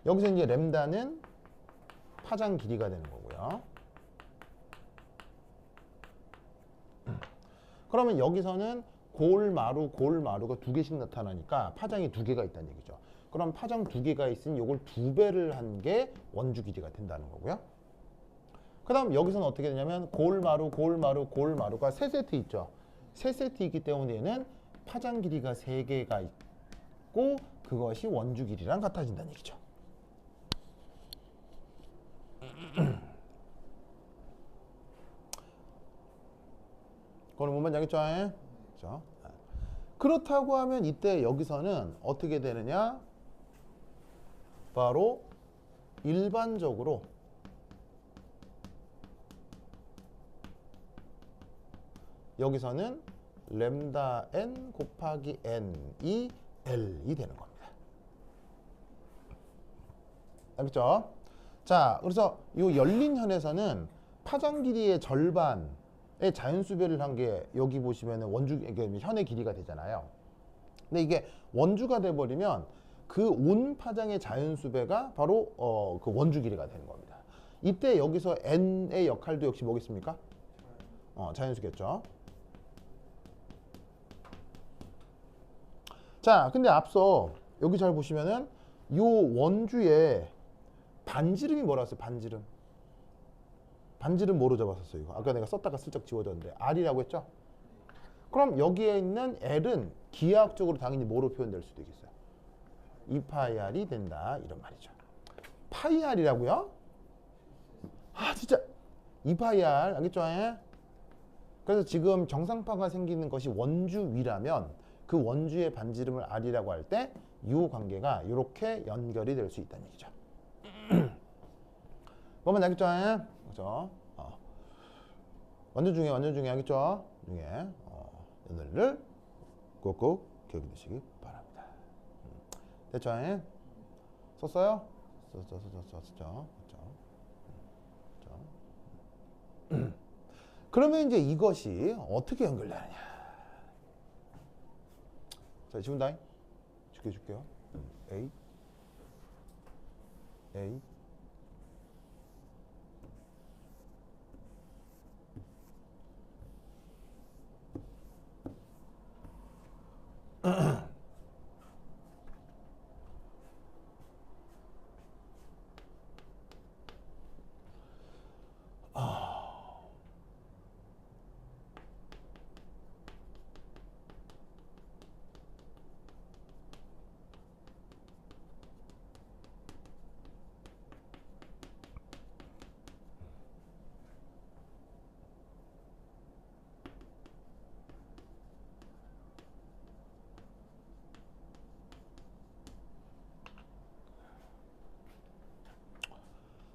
여기서 이제 램다는 파장 길이가 되는 거고요. 그러면 여기서는 골마루 골마루가 두 개씩 나타나니까 파장이 두 개가 있다는 얘기죠. 그럼 파장 두 개가 있으니 이걸 두 배를 한 게 원주 길이가 된다는 거고요. 그 다음 여기서는 어떻게 되냐면 골마루 골마루 골마루가 세 세트 있죠. 세 세트 있기 때문에 얘는 파장 길이가 세 개가 있고 그것이 원주 길이랑 같아진다는 얘기죠. 그거는 뭔 말인지 알겠죠? 그렇죠? 그렇다고 하면 이때 여기서는 어떻게 되느냐? 바로 일반적으로 여기서는 램다 n 곱하기 n이 L이 되는 겁니다. 알겠죠? 자, 그래서 이 열린 현에서는 파장 길이의 절반의 자연수배를 한 게 여기 보시면 원주 현의 길이가 되잖아요. 근데 이게 원주가 돼버리면 그 온 파장의 자연수배가 바로 그 원주 길이가 되는 겁니다. 이때 여기서 n의 역할도 역시 뭐겠습니까? 자연수겠죠. 자, 근데 앞서 여기 잘 보시면은 요 원주에 반지름이 뭐라 했어요? 반지름. 반지름 뭐로 잡았었어요? 이거? 아까 내가 썼다가 슬쩍 지워졌는데 R이라고 했죠? 그럼 여기에 있는 L은 기하학적으로 당연히 뭐로 표현될 수도 있겠어요? 2파이R이 된다 이런 말이죠. 파이R이라고요? 아 진짜 2파이R 알겠죠? 그래서 지금 정상파가 생기는 것이 원주 위라면 그 원주의 반지름을 R이라고 할 때 이 관계가 이렇게 연결이 될 수 있다는 얘기죠. 뭐만 알겠죠? 그렇죠? 완전 중요해 알겠죠? 중에 오늘을 꼭꼭 기억해 두시기 바랍니다. 됐죠? 썼어요? 썼죠? 그렇죠? 그러면 이제 이것이 어떻게 연결되느냐? 자, 지운다잉. 지켜줄게요. A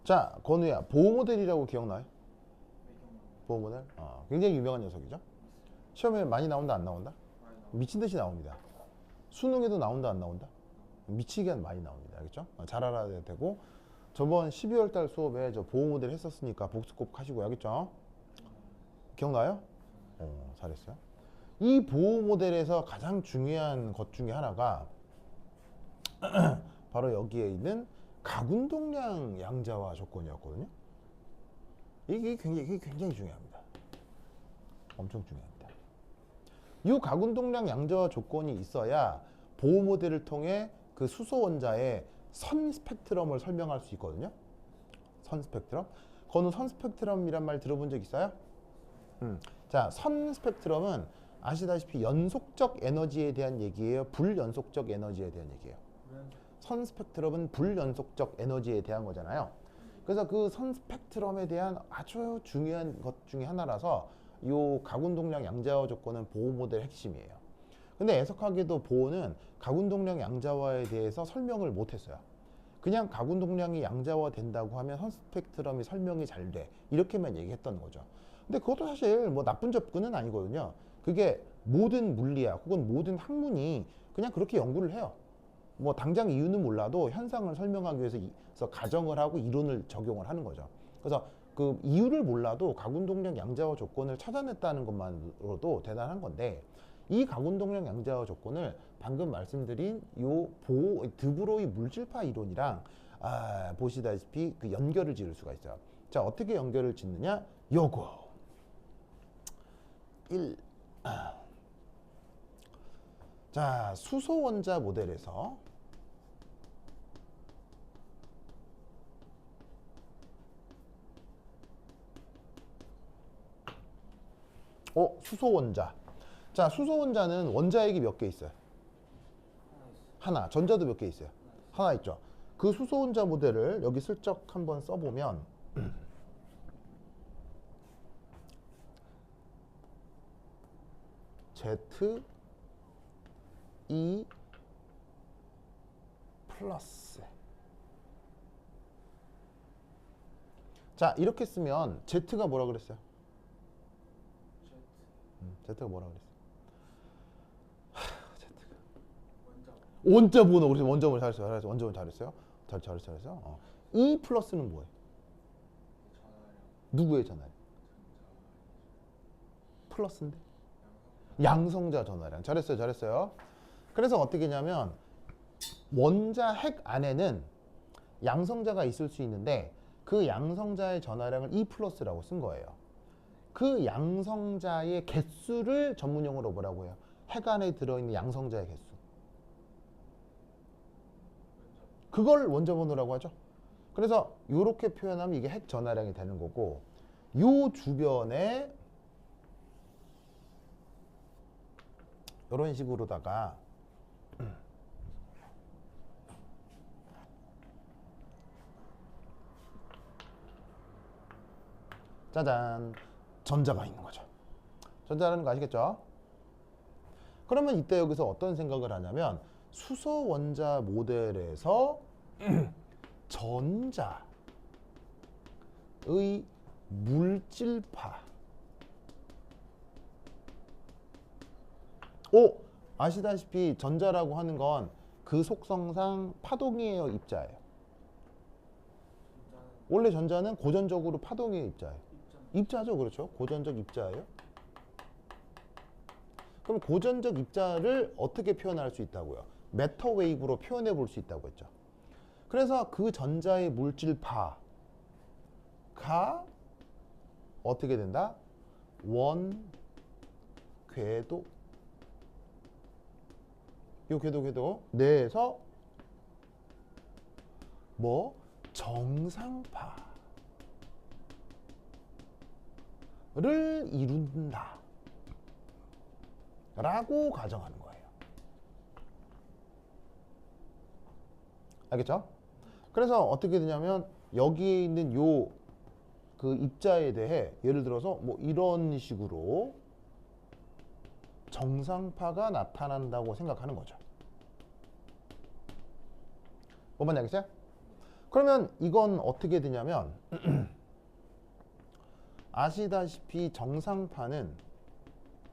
자, 건우야, 보호 모델이라고 기억나요? 외경만 보호 모델? 굉장히 유명한 녀석이죠. 시험에 많이 나온다 안 나온다? 많이 나와. 미친 듯이 나옵니다. 수능에도 나온다 안 나온다? 미치게 많이 나옵니다. 알겠죠? 잘 알아야 되고 저번 12월 달 수업에 저 보호 모델 했었으니까 복습 꼭 하시고 알겠죠? 기억나요? 잘했어요. 이 보호 모델에서 가장 중요한 것 중에 하나가 바로 여기에 있는 가군동량 양자화 조건이었거든요. 이게 굉장히 중요합니다. 엄청 중요합니다. 이 가군동량 양자화 조건이 있어야 보호 모델을 통해 그 수소 원자의 선 스펙트럼을 설명할 수 있거든요. 선 스펙트럼. 건우 선 스펙트럼이란 말 들어본 적 있어요? 자, 선 스펙트럼은 아시다시피 연속적 에너지에 대한 얘기예요. 불연속적 에너지에 대한 얘기예요. 선 스펙트럼은 불연속적 에너지에 대한 거잖아요. 그래서 그 선 스펙트럼에 대한 아주 중요한 것 중에 하나라서 이 가군동량 양자화 조건은 보호 모델의 핵심이에요. 근데 애석하게도 보호는 가군동량 양자화에 대해서 설명을 못했어요. 그냥 가군동량이 양자화 된다고 하면 선 스펙트럼이 설명이 잘 돼. 이렇게만 얘기했던 거죠. 근데 그것도 사실 뭐 나쁜 접근은 아니거든요. 그게 모든 물리학 혹은 모든 학문이 그냥 그렇게 연구를 해요. 뭐 당장 이유는 몰라도 현상을 설명하기 위해서 가정을 하고 이론을 적용을 하는 거죠. 그래서 그 이유를 몰라도 가군동량 양자화 조건을 찾아냈다는 것만으로도 대단한 건데 이 가군동량 양자화 조건을 방금 말씀드린 요 드브로이 물질파 이론이랑 보시다시피 그 연결을 지을 수가 있어요. 자, 어떻게 연결을 짓느냐? 요거 1. 자, 수소 원자 모델에서 수소 원자. 자, 수소 원자는 원자핵이 몇 개 있어요? 하나. 전자도 몇 개 있어요? 하나 있죠. 그 수소 원자 모델을 여기 슬쩍 한번 써보면 ZE 플러스. 자, 이렇게 쓰면 Z가 뭐라 그랬어요? Z가 뭐라 그랬어요? Z가 원자 번호. 그래서 원자 번호 잘했어요. 원자 번호 잘했어요. 잘했어요. E 플러스는 뭐예요? 누구의 전화량? 플러스인데? 양성자 전화량. 잘했어요. 그래서 어떻게 하냐면 원자 핵 안에는 양성자가 있을 수 있는데 그 양성자의 전화량을 E 플러스라고 쓴 거예요. 그 양성자의 개수를 전문용어로 뭐라고 해요? 핵 안에 들어있는 양성자의 개수. 그걸 원자 번호라고 하죠. 그래서 이렇게 표현하면 이게 핵 전화량이 되는 거고 요 주변에 이런 식으로다가 짜잔, 전자가 있는 거죠. 전자라는 거 아시겠죠? 그러면 이때 여기서 어떤 생각을 하냐면 수소 원자 모델에서 전자의 물질파. 아시다시피 전자라고 하는 건 그 속성상 파동이에요, 입자예요? 원래 전자는 고전적으로 파동의 입자예요. 입자죠, 그렇죠? 고전적 입자예요. 그럼 고전적 입자를 어떻게 표현할 수 있다고요? 매터 웨이브로 표현해 볼 수 있다고 했죠. 그래서 그 전자의 물질파가 어떻게 된다? 궤도. 이 궤도 내에서 뭐 정상파를 이룬다 라고 가정하는 거예요. 알겠죠? 그래서 어떻게 되냐면 여기에 있는 요 그 입자에 대해 예를 들어서 뭐 이런 식으로 정상파가 나타난다고 생각하는 거죠. 뭔 말인지 알겠어요? 그러면 이건 어떻게 되냐면 아시다시피 정상파는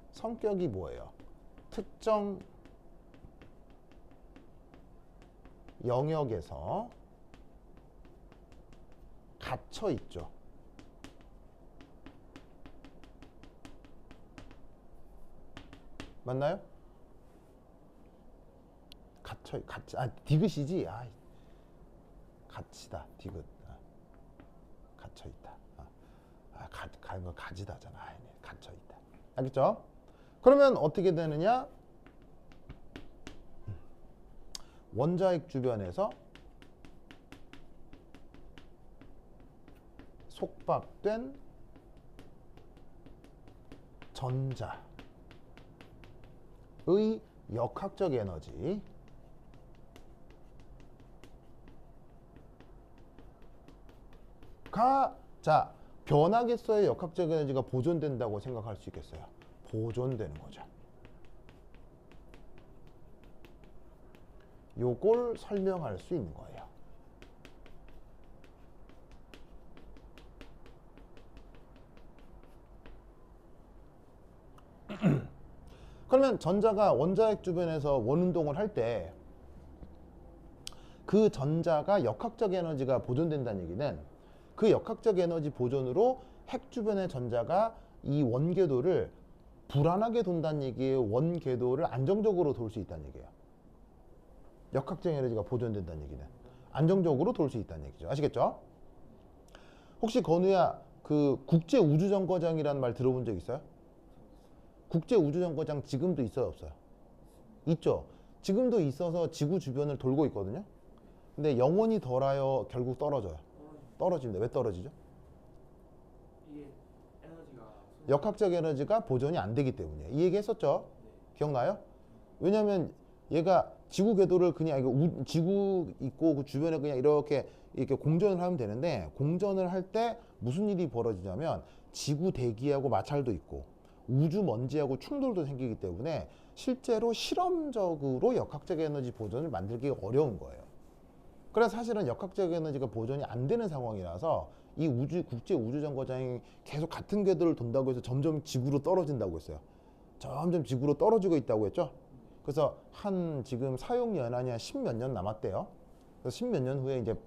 성격이 뭐예요? 특정 영역에서 갇혀 있죠. 맞나요? 디귿이지. 갇히다. 디귿. 갇혀 있다. 가지다잖아. 갇혀 있다. 알겠죠? 그러면 어떻게 되느냐? 원자핵 주변에서 속박된 전자의 역학적 에너지 자, 변하겠어요? 역학적 에너지가 보존된다고 생각할 수 있겠어요? 보존되는 거죠. 요걸 설명할 수 있는 거예요. 그러면 전자가 원자핵 주변에서 원운동을 할 때 그 전자가 역학적 에너지가 보존된다는 얘기는 그 역학적 에너지 보존으로 핵 주변의 전자가 이 원궤도를 불안하게 돈다는 얘기예요? 원궤도를 안정적으로 돌 수 있다는 얘기예요? 역학적 에너지가 보존된다는 얘기는 안정적으로 돌 수 있다는 얘기죠. 아시겠죠? 혹시 건우야 그 국제우주정거장이라는 말 들어본 적 있어요? 국제우주정거장 지금도 있어요? 없어요? 있죠. 지금도 있어서 지구 주변을 돌고 있거든요. 근데 영원히 돌아요? 결국 떨어져요? 떨어집니다. 왜 떨어지죠? 이게 에너지가 역학적 에너지가 보존이 안 되기 때문에. 이 얘기 했었죠? 기억나요? 왜냐면 얘가 지구 궤도를 그냥 지구 있고 그 주변에 그냥 이렇게 공전을 하면 되는데, 공전을 할 때 무슨 일이 벌어지냐면 지구 대기하고 마찰도 있고 우주 먼지하고 충돌도 생기기 때문에 실제로 실험적으로 역학적 에너지 보존을 만들기 어려운 거예요. 그래서 사실은 역학적 에너지가 보존이 안 되는 상황이라서 이 국제 우주정거장이 계속 같은 궤도를 돈다고 해서 점점 지구로 떨어진다고 했어요. 점점 지구로 떨어지고 있다고 했죠. 그래서 지금 사용 연한이 한 10몇 년 남았대요. 그래서 10몇 년 후에 이제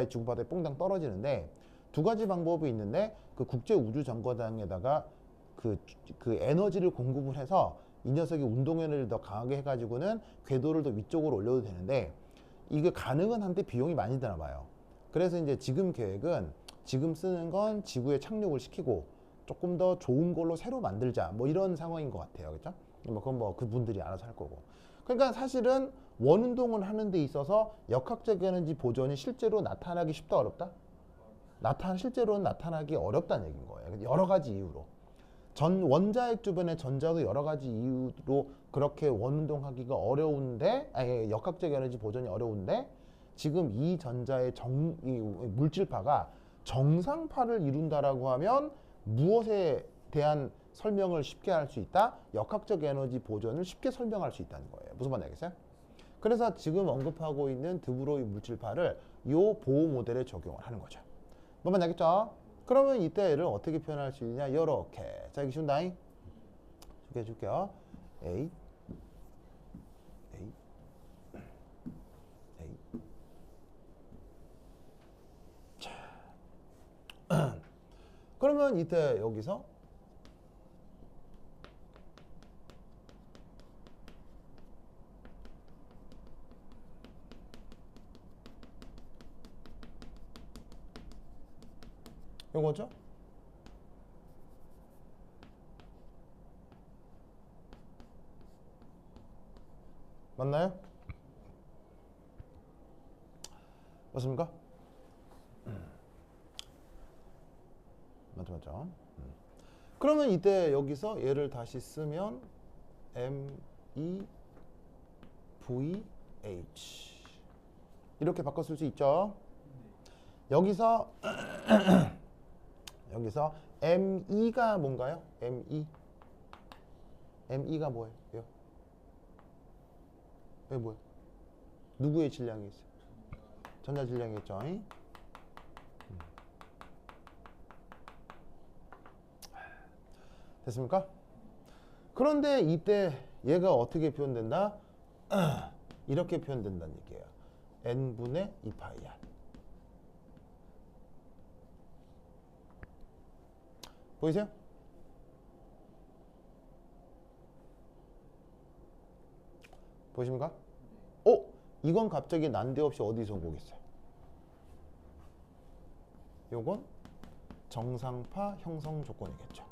지구 바다에 뽕당 떨어지는데, 두 가지 방법이 있는데, 그 국제 우주정거장에다가 그 에너지를 공급을 해서 이 녀석이 운동 에너지를 더 강하게 해가지고는 궤도를 더 위쪽으로 올려도 되는데, 이게 가능은 한데 비용이 많이 드나 봐요. 그래서 이제 지금 계획은 지금 쓰는 건 지구에 착륙을 시키고 조금 더 좋은 걸로 새로 만들자, 뭐 이런 상황인 것 같아요. 그렇죠? 그건 뭐 그분들이 알아서 할 거고. 그러니까 사실은 원운동을 하는 데 있어서 역학적 에너지 보존이 실제로 나타나기 쉽다, 어렵다? 실제로는 나타나기 어렵다는 얘기인 거예요. 여러 가지 이유로. 원자핵 주변의 전자도 여러 가지 이유로 그렇게 원운동하기가 어려운데, 역학적 에너지 보존이 어려운데, 지금 이 전자의 이 물질파가 정상파를 이룬다라고 하면 무엇에 대한 설명을 쉽게 할 수 있다? 역학적 에너지 보존을 쉽게 설명할 수 있다는 거예요. 무슨 말인지 알겠어요? 그래서 지금 언급하고 있는 드브로이 물질파를 이 보호 모델에 적용을 하는 거죠. 뭔 말인지 알겠죠? 그러면 이때 얘를 어떻게 표현할 수 있냐? 요렇게. 자, 이게 쉬운다잉? 소개해 줄게요. A, A, A. 자. 그러면 이때 여기서 요거죠? 맞나요? 맞습니까? 맞죠. 그러면 이때 여기서 얘를 다시 쓰면 MEVH 이렇게 바꿔 쓸 수 있죠. 여기서 ME가 뭔가요? ME가 뭐예요? 왜 뭐예요? 누구의 질량이 있어요? 전자질량이겠죠. 됐습니까? 그런데 이때 얘가 어떻게 표현된다? 이렇게 표현된다는 얘기예요. n분의 2파이r. 보이세요? 보이십니까? 이건 갑자기 난데없이 어디서 오겠어요? 요건 정상파 형성 조건이겠죠.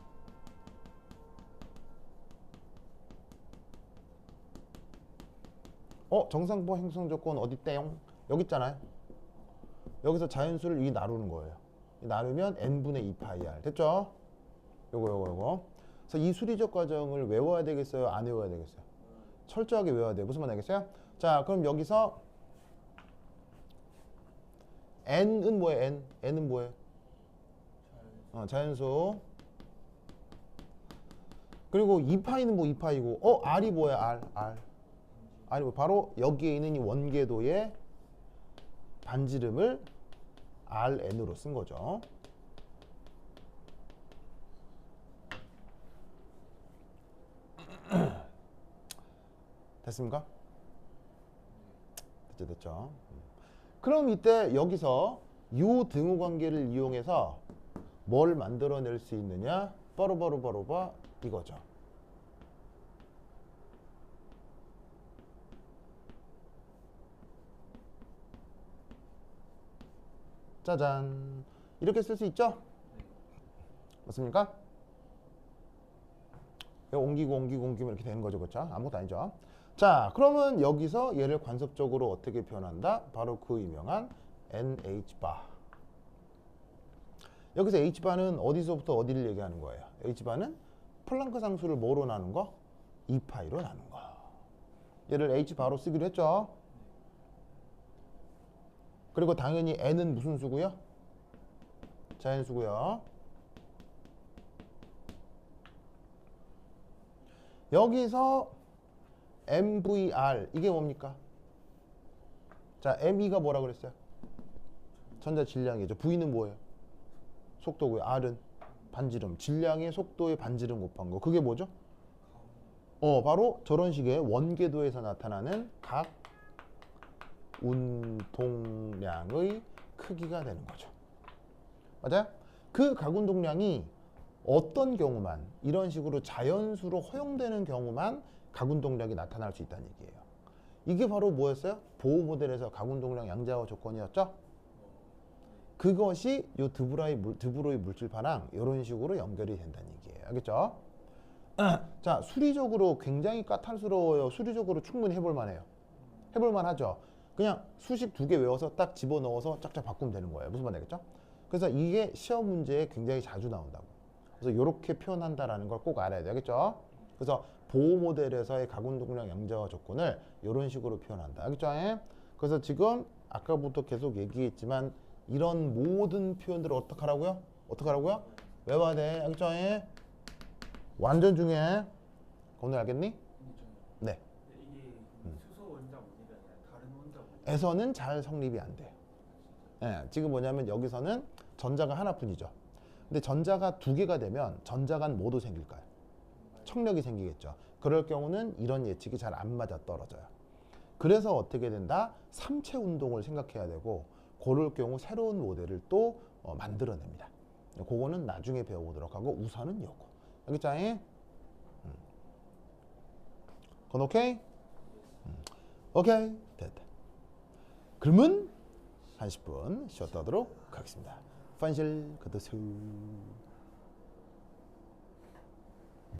정상파 형성 조건 어디 있대요? 여기 있잖아요. 여기서 자연수를 이 나누는 거예요. 나누면 n분의 2파이r. 됐죠? 요거. 그래서 이 수리적 과정을 외워야 되겠어요? 안 외워야 되겠어요? 철저하게 외워야 돼요. 무슨 말 알겠어요? 자, 그럼 여기서 n은 뭐예요? n은 뭐예요? 자연수. 그리고 2파이는 뭐 2파이고 r이 뭐야? r이 뭐 바로 여기에 있는 이 원궤도의 반지름을 rn으로 쓴 거죠. 됐습니까? 됐죠. 그럼 이때 여기서 요 등호 관계를 이용해서 뭘 만들어낼 수 있느냐? 바로 이거죠. 짜잔. 이렇게 쓸 수 있죠? 맞습니까? 옮기면 이렇게 되는 거죠. 그렇죠? 아무것도 아니죠. 자, 그러면 여기서 얘를 관습적으로 어떻게 표현한다? 바로 그 유명한 NH바. 여기서 H바는 어디서부터 어디를 얘기하는 거예요? H바는 플랑크 상수를 뭐로 나눈 거? 2파이로 나눈 거. 얘를 H바로 쓰기로 했죠. 그리고 당연히 N은 무슨 수고요? 자연수고요. 여기서 MVR 이게 뭡니까? 자, ME가 뭐라 그랬어요? 전자질량이죠. V는 뭐예요? 속도고요. R은 반지름. 질량의 속도의 반지름 곱한 거. 그게 뭐죠? 바로 저런 식의 원궤도에서 나타나는 각 운동량의 크기가 되는 거죠. 맞아요? 그 각 운동량이 어떤 경우만 이런 식으로 자연수로 허용되는 경우만 각 운동량이 나타날 수 있다는 얘기예요. 이게 바로 뭐였어요? 보호 모델에서 각 운동량 양자화 조건이었죠. 그것이 요 드브로이 물질파랑 이런 식으로 연결이 된다는 얘기예요. 알겠죠? 자, 수리적으로 굉장히 까탈스러워요. 수리적으로 충분히 해볼 만해요. 해볼 만하죠. 그냥 수식 2개 외워서 딱 집어넣어서 짝짝 바꾸면 되는 거예요. 무슨 말 되겠죠? 그래서 이게 시험 문제에 굉장히 자주 나온다고. 그래서 이렇게 표현한다라는 걸 꼭 알아야 되겠죠? 그래서 보호 모델에서의 각 운동량 양자화 조건을 이런 식으로 표현한다. 알겠죠? 그래서 지금 아까부터 계속 얘기했지만 이런 모든 표현들을 어떻게 하라고요? 외워야 돼. 알겠죠? 완전 중요해. 오늘 알겠니? 네. 이게 수소 원자 모델이 아니라 다른 원자 모델. 에서는 잘 성립이 안 돼요. 지금 뭐냐면 여기서는 전자가 하나뿐이죠. 근데 전자가 2개가 되면 전자간 뭐도 생길까요? 청력이 생기겠죠. 그럴 경우는 이런 예측이 잘 안 맞아 떨어져요. 그래서 어떻게 된다? 삼체 운동을 생각해야 되고 그럴 경우 새로운 모델을 또 만들어냅니다. 그거는 나중에 배워보도록 하고 우선은 요거. 알겠죠? 그건 오케이? 오케이. 됐다. 그러면 한 10분 쉬었다 하도록 하겠습니다. 판실 그드스